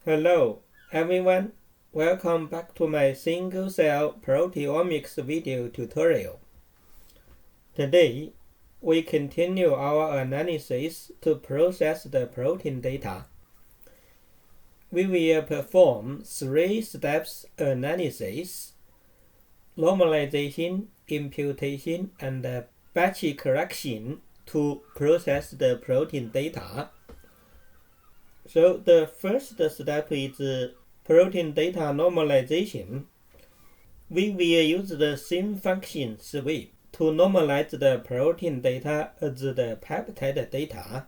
Hello, everyone. Welcome back to my single-cell proteomics video tutorial. Today, we continue our analysis to process the protein data. We will perform 3 steps analysis: normalization, imputation, and batch correction to process the protein data. So the first step is protein data normalization. We will use the same function sweep to normalize the protein data as the peptide data.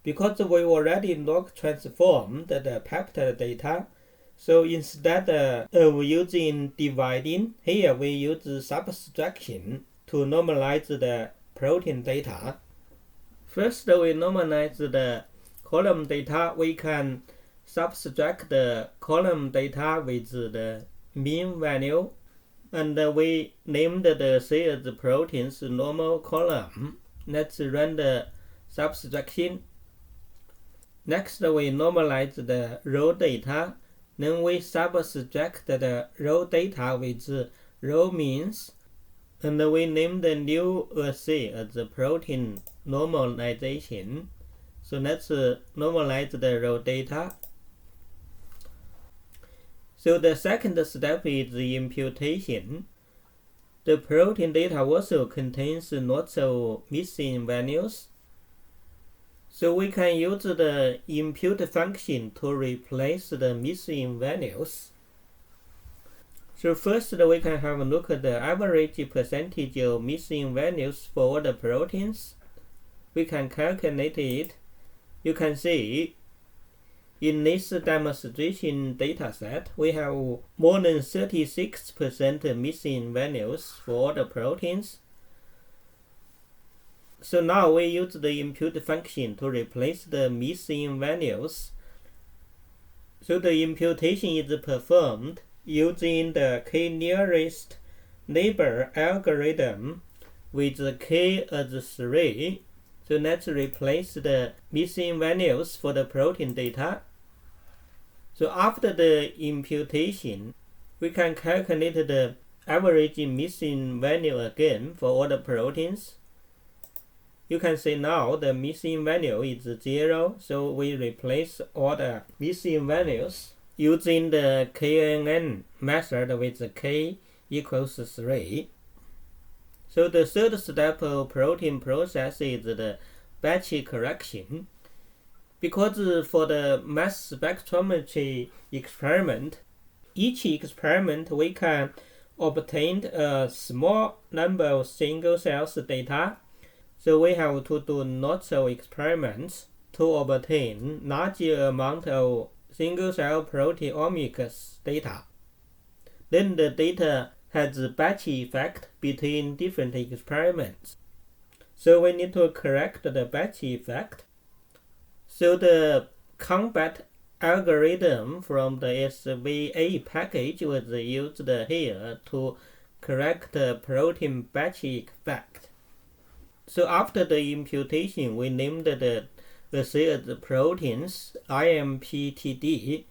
Because we already log transformed the peptide data, so instead of using dividing, here we use subtraction to normalize the protein data. First, we normalize the column data. We can subtract the column data with the mean value, and we named the C as proteins normal column. Let's run the subtraction. Next, we normalize the row data. Then we subtract the row data with row means, and we name the new C as protein normalization. So let's normalize the row data. So the second step is the imputation. The protein data also contains lots of missing values. So we can use the impute function to replace the missing values. So first we can have a look at the average percentage of missing values for all the proteins. We can calculate it. You can see in this demonstration dataset, we have more than 36% missing values for all the proteins. So now we use the impute function to replace the missing values. So the imputation is performed using the k-nearest neighbor algorithm with k as 3. So let's replace the missing values for the protein data. So after the imputation, we can calculate the average missing value again for all the proteins. You can see now the missing value is 0, so we replace all the missing values using the KNN method with k equals 3. So the third step of protein process is the batch correction. Because for the mass spectrometry experiment, each experiment we can obtain a small number of single cells data. So we have to do lots of experiments to obtain larger amount of single cell proteomics data. Then the data has a batch effect between different experiments. So we need to correct the batch effect. So the combat algorithm from the SVA package was used here to correct the protein batch effect. So after the imputation, we named the C as proteins IMPTD.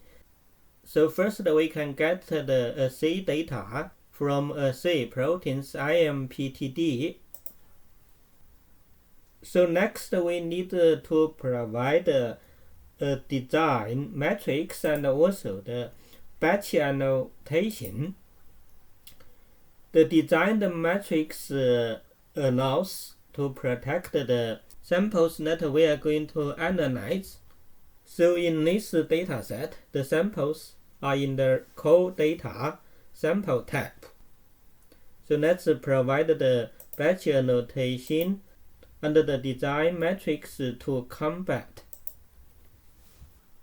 So first we can get the C data from C proteins IMPTD. So next we need to provide a design matrix and also the batch annotation. The design matrix allows to protect the samples that we are going to analyze. So in this dataset, the samples are in the co-data sample type. So let's provide the batch annotation and the design matrix to combat.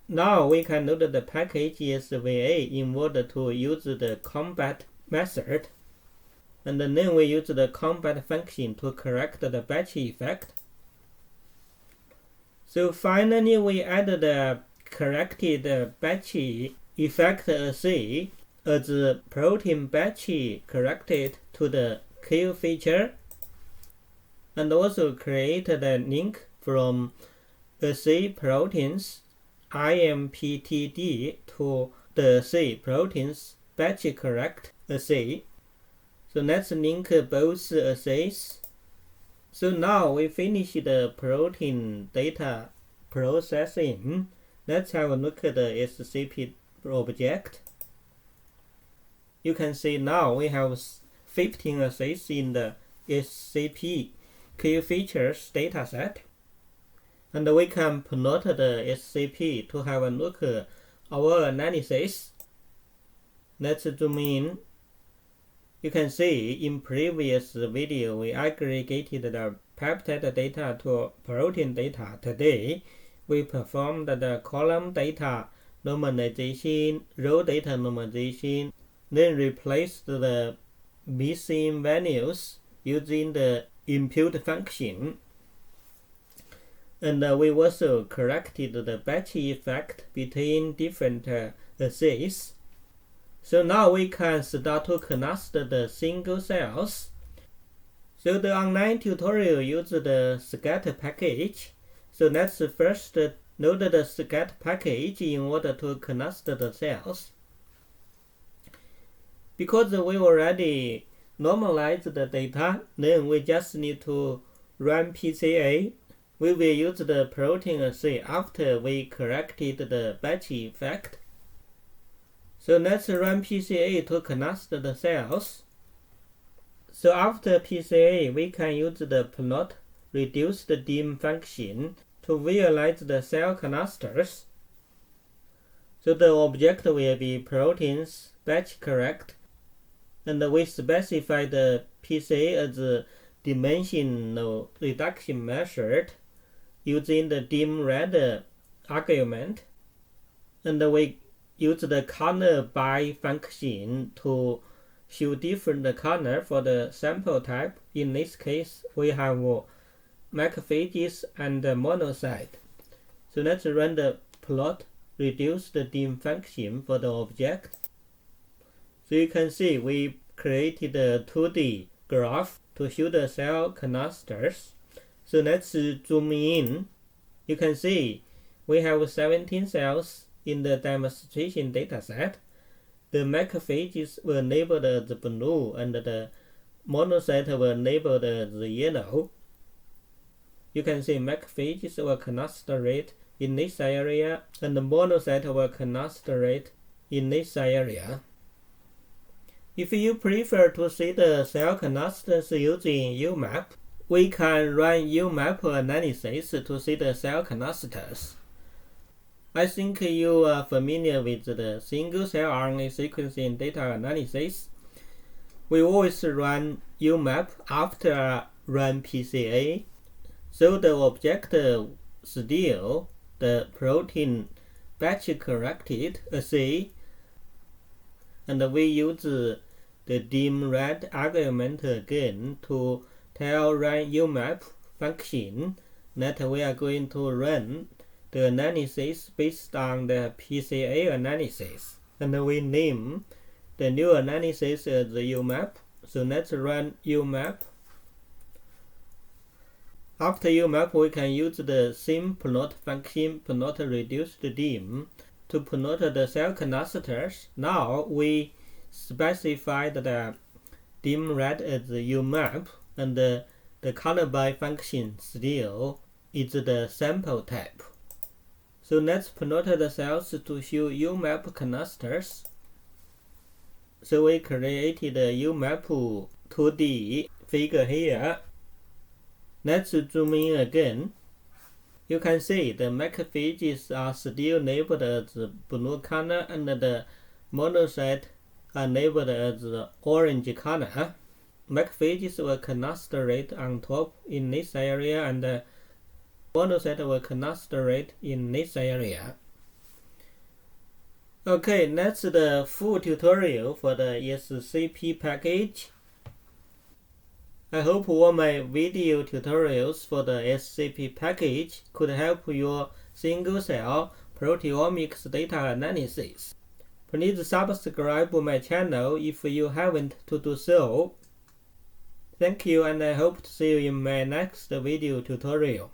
Now we can load the package SVA in order to use the combat method. And then we use the combat function to correct the batch effect. So finally we add the corrected batch effect C as protein batch corrected to the Q feature, and also create the link from C proteins IMPTD to the C proteins batch correct assay. So let's link both assays. So now we finish the protein data processing. Let's have a look at the SCP object. You can see now we have 15 assays in the SCP key features dataset. And we can plot the SCP to have a look at our analysis. Let's zoom in. You can see in previous video we aggregated the peptide data to protein data. Today we performed the column data normalization, row data normalization, then replaced the missing values using the impute function. And we also corrected the batch effect between different assays. So now we can start to cluster the single cells. So the online tutorial uses the scatter package. So let's first load the scatter package in order to cluster the cells. Because we already normalized the data, then we just need to run PCA. We will use the protein assay after we corrected the batch effect. So let's run PCA to cluster the cells. So after PCA, we can use the plot reduced dim function to visualize the cell clusters. So the object will be proteins batch correct, and we specify the PCA as a dimensional reduction method using the dim red argument, and we use the color by function to show different color for the sample type. In this case, we have macrophages and monocyte. So let's run the plot reduced dim function for the object. So you can see we created a 2D graph to show the cell clusters. So let's zoom in. You can see we have 17 cells in the demonstration dataset. The macrophages were labeled as blue and the monocytes were labeled as yellow. You can see macrophages were clustered in this area and the monocytes were clustered in this area. If you prefer to see the cell clusters using Umap, we can run Umap analysis to see the cell clusters. I think you are familiar with the single-cell RNA sequencing data analysis. We always run Umap after run PCA, so the object still the protein batch corrected assay, and we use the dim red argument again to tell run Umap function that we are going to run the analysis based on the PCA analysis, and we name the new analysis as Umap. So let's run Umap. After Umap, we can use the same plot function, plot reduced dim, to plot the cell clusters. Now we specify the dim red as Umap, and the color by function still is the sample type. So let's plot the cells to show Umap clusters. So we created a Umap 2D figure here. Let's zoom in again. You can see the macrophages are still labeled as blue color and the monocytes are labeled as orange color. Macrophages were clustered on top in this area and the monocytes were clustered in this area. Okay, that's the full tutorial for the SCP package. I hope all my video tutorials for the SCP package could help your single-cell proteomics data analysis. Please subscribe to my channel if you haven't to do so. Thank you, and I hope to see you in my next video tutorial.